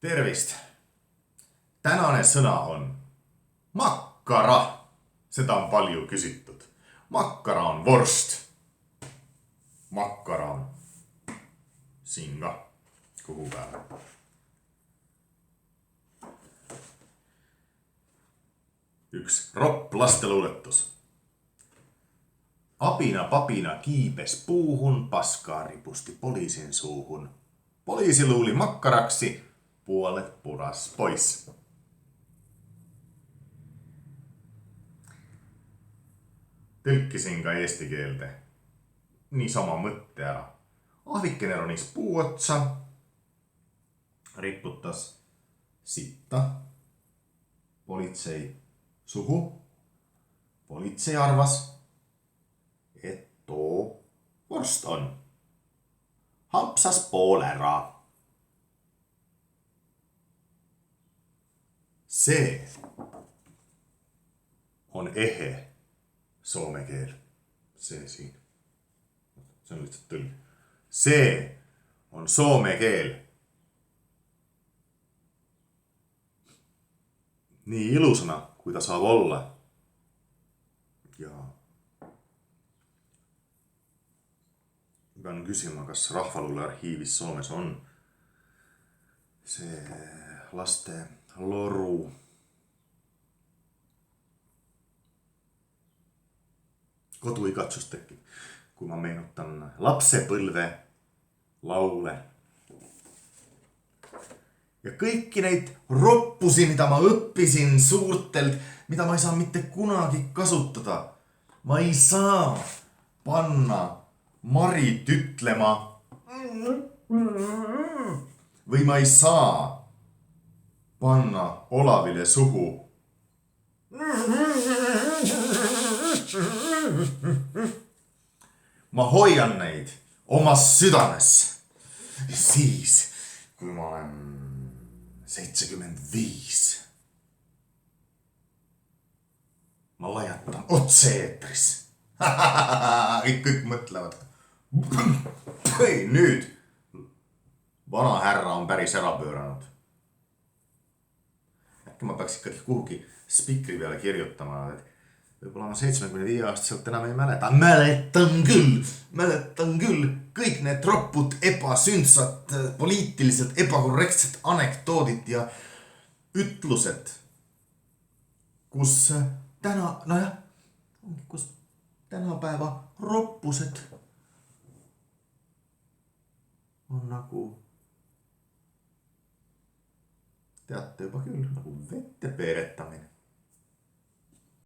Tervist! Tänane sõna on makkara. Seda on palju küsitud. Makkara on vorst. Makkara on siin ka kogu päev. Üks ropp lasteluuletus. Apina-papina kiibes puuhun, paskaa ripusti poliisin suuhun. Poliisi luuli makkaraksi, puolet puras pois. Tõlkisin ka eesti keelde. Nii sama mõtte ära. Ahvikene ronis puu otsa, riputas sitta politsei suhu. Politsei arvas, et too vorst on. Hampsas pool ära. See on ehe soome keel. See siin. See on lihtsalt tõlg. See on soome keel. Nii ilusana, kui ta saab olla. Ja pean küsima, kas Rahvaluule arhiivis Soomes on see laste loru. Koduigatsus tekib, kui ma meenutan lapsepõlve laule. Ja kõiki neid roppusi, mida ma õppisin suurtelt, mida ma ei saa mitte kunagi kasutada. Ma ei saa panna Marit ütlema või ma ei saa panna Olavile suhu. Ma hoian neid omas südames. Siis, kui ma olen 75. Ma lajatan otse-eetris. Kõik mõtlevad. Nüüd vana härra on päris ära pööranud. Äkki ma peaks ikkagi kuhugi spikri peale kirjutama, et võib-olla ma 75 aastaselt enam ei mäleta. Mäletan küll kõik need roppud, ebasündsad, poliitiliselt ebakorrektsed anekdoodid ja ütlused, kus kus tänapäeva roppused on nagu, teate juba küll, nagu vette peeretamine.